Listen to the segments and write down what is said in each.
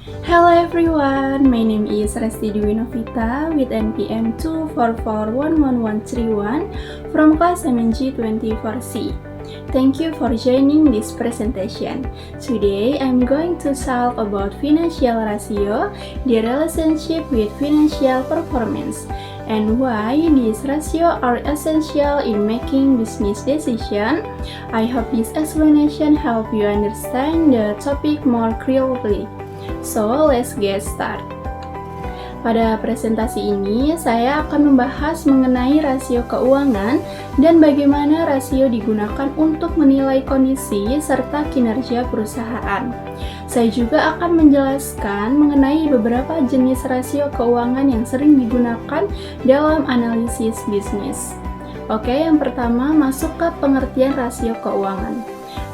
Hello everyone, my name is Resti Dwi Novita with NPM 2441131 from class MNG 24C. Thank you for joining this presentation. Today, I'm going to talk about financial ratio, the relationship with financial performance, and why these ratios are essential in making business decisions. I hope this explanation helps you understand the topic more clearly. So, let's get started. Pada presentasi ini, saya akan membahas mengenai rasio keuangan dan bagaimana rasio digunakan untuk menilai kondisi serta kinerja perusahaan. Saya juga akan menjelaskan mengenai beberapa jenis rasio keuangan yang sering digunakan dalam analisis bisnis. Oke, yang pertama masuk ke pengertian rasio keuangan.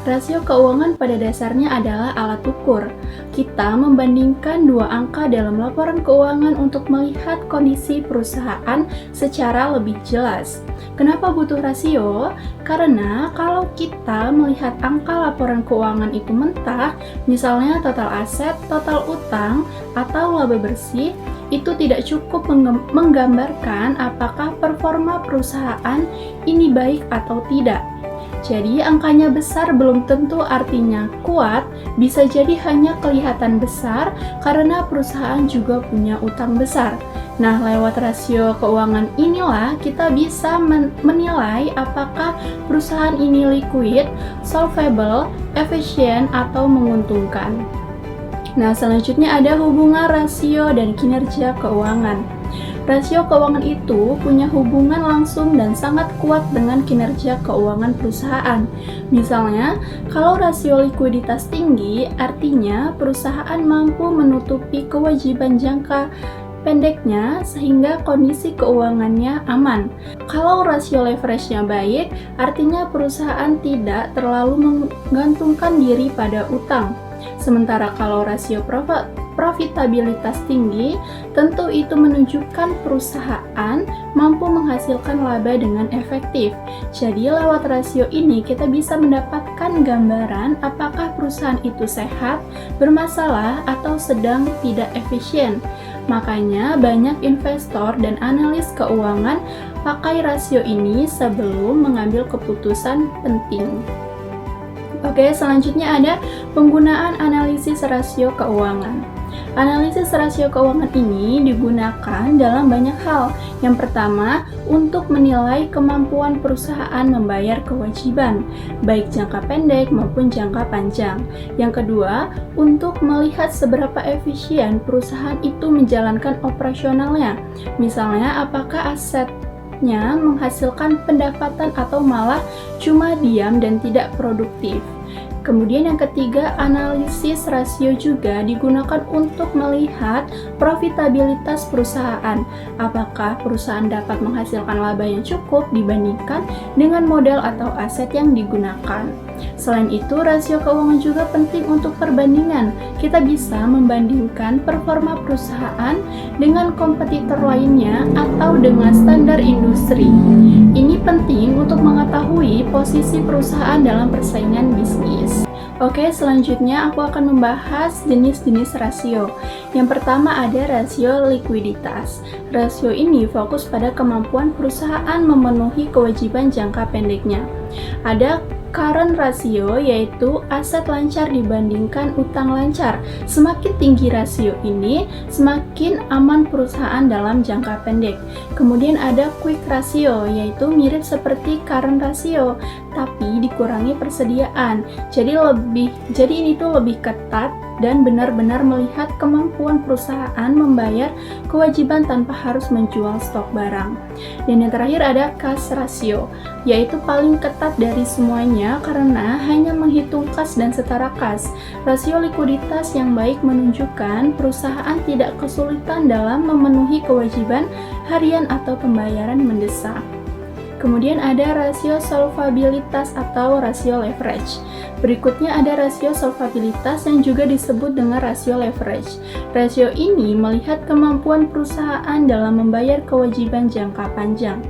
Rasio keuangan pada dasarnya adalah alat ukur. Kita membandingkan dua angka dalam laporan keuangan untuk melihat kondisi perusahaan secara lebih jelas. Kenapa butuh rasio? Karena kalau kita melihat angka laporan keuangan itu mentah, misalnya total aset, total utang, atau laba bersih, itu tidak cukup menggambarkan apakah performa perusahaan ini baik atau tidak. Jadi angkanya besar belum tentu artinya kuat, bisa jadi hanya kelihatan besar karena perusahaan juga punya utang besar. Nah, lewat rasio keuangan inilah kita bisa menilai apakah perusahaan ini liquid, solvable, efisien, atau menguntungkan. Nah, selanjutnya ada hubungan rasio dan kinerja keuangan. Rasio keuangan itu punya hubungan langsung dan sangat kuat dengan kinerja keuangan perusahaan. Misalnya, kalau rasio likuiditas tinggi, artinya perusahaan mampu menutupi kewajiban jangka pendeknya sehingga kondisi keuangannya aman. Kalau rasio leverage-nya baik, artinya perusahaan tidak terlalu menggantungkan diri pada utang. Sementara kalau rasio profitabilitas tinggi, tentu itu menunjukkan perusahaan mampu menghasilkan laba dengan efektif. Jadi lewat rasio ini kita bisa mendapatkan gambaran apakah perusahaan itu sehat, bermasalah, atau sedang tidak efisien. Makanya banyak investor dan analis keuangan pakai rasio ini sebelum mengambil keputusan penting. Oke, selanjutnya ada penggunaan analisis rasio keuangan. Analisis rasio keuangan ini digunakan dalam banyak hal. Yang pertama, untuk menilai kemampuan perusahaan membayar kewajiban, baik jangka pendek maupun jangka panjang. Yang kedua, untuk melihat seberapa efisien perusahaan itu menjalankan operasionalnya. Misalnya, apakah asetnya menghasilkan pendapatan atau malah cuma diam dan tidak produktif. Kemudian yang ketiga, analisis rasio juga digunakan untuk melihat profitabilitas perusahaan. Apakah perusahaan dapat menghasilkan laba yang cukup dibandingkan dengan modal atau aset yang digunakan. Selain itu, rasio keuangan juga penting untuk perbandingan. Kita bisa membandingkan performa perusahaan dengan kompetitor lainnya atau dengan standar industri. Ini penting untuk mengetahui posisi perusahaan dalam persaingan bisnis. Oke, selanjutnya aku akan membahas jenis-jenis rasio. Yang pertama ada rasio likuiditas. Rasio ini fokus pada kemampuan perusahaan memenuhi kewajiban jangka pendeknya. Ada current ratio, yaitu aset lancar dibandingkan utang lancar. Semakin tinggi rasio ini, semakin aman perusahaan dalam jangka pendek. Kemudian ada quick ratio, yaitu mirip seperti current ratio, tapi dikurangi persediaan. Jadi ini tuh lebih ketat dan benar-benar melihat kemampuan perusahaan membayar kewajiban tanpa harus menjual stok barang. Dan yang terakhir ada cash ratio, yaitu paling ketat dari semuanya karena hanya menghitung kas dan setara kas. Rasio likuiditas yang baik menunjukkan perusahaan tidak kesulitan dalam memenuhi kewajiban harian atau pembayaran mendesak. Kemudian ada rasio solvabilitas atau rasio leverage. Berikutnya ada rasio solvabilitas yang juga disebut dengan rasio leverage. Rasio ini melihat kemampuan perusahaan dalam membayar kewajiban jangka panjang.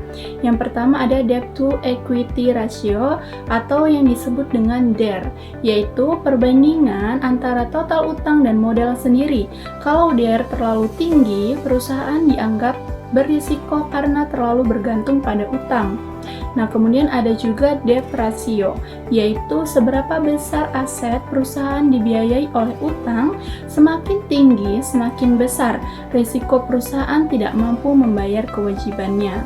Yang pertama ada debt to equity ratio atau yang disebut dengan DER, yaitu perbandingan antara total utang dan modal sendiri. Kalau DER terlalu tinggi, perusahaan dianggap berisiko karena terlalu bergantung pada utang. Nah, kemudian ada juga debt ratio, yaitu seberapa besar aset perusahaan dibiayai oleh utang. Semakin tinggi, semakin besar risiko perusahaan tidak mampu membayar kewajibannya.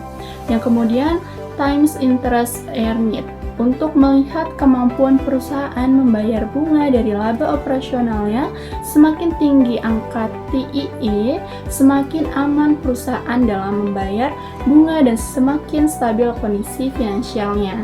Yang kemudian times interest earned, untuk melihat kemampuan perusahaan membayar bunga dari laba operasionalnya. Semakin tinggi angka TIE, semakin aman perusahaan dalam membayar bunga dan semakin stabil kondisi finansialnya.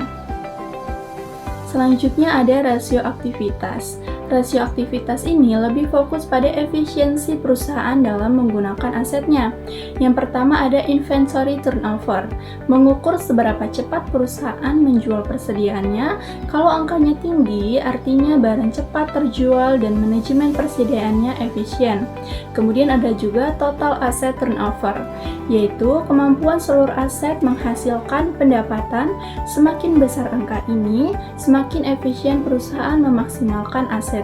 Selanjutnya ada rasio aktivitas. Rasio aktivitas ini lebih fokus pada efisiensi perusahaan dalam menggunakan asetnya. Yang pertama ada inventory turnover, mengukur seberapa cepat perusahaan menjual persediaannya. Kalau angkanya tinggi, artinya barang cepat terjual dan manajemen persediaannya efisien. Kemudian ada juga total asset turnover, yaitu kemampuan seluruh aset menghasilkan pendapatan. Semakin besar angka ini, semakin efisien perusahaan memaksimalkan asetnya.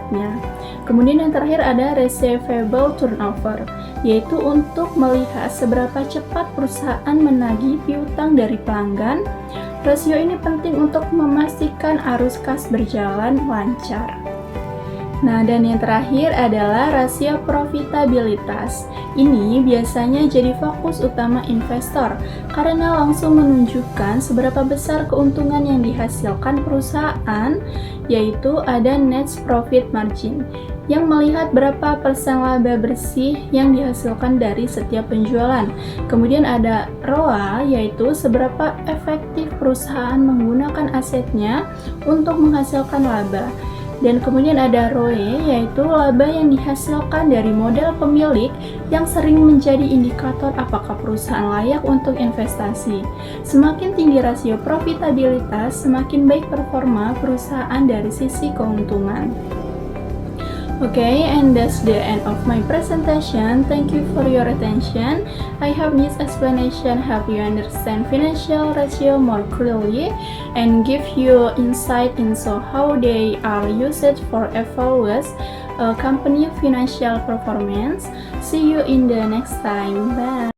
Kemudian yang terakhir ada receivable turnover, yaitu untuk melihat seberapa cepat perusahaan menagih piutang dari pelanggan. Rasio ini penting untuk memastikan arus kas berjalan lancar. Nah, dan yang terakhir adalah rasio profitabilitas. Ini biasanya jadi fokus utama investor karena langsung menunjukkan seberapa besar keuntungan yang dihasilkan perusahaan, yaitu ada net profit margin, yang melihat berapa persen laba bersih yang dihasilkan dari setiap penjualan. Kemudian ada ROA, yaitu seberapa efektif perusahaan menggunakan asetnya untuk menghasilkan laba. Dan kemudian ada ROE, yaitu laba yang dihasilkan dari modal pemilik yang sering menjadi indikator apakah perusahaan layak untuk investasi. Semakin tinggi rasio profitabilitas, semakin baik performa perusahaan dari sisi keuntungan. Okay, and that's the end of my presentation. Thank you for your attention. I hope this explanation help you understand financial ratio more clearly and give you insight into how they are used for evaluate a company financial performance. See you in the next time. Bye.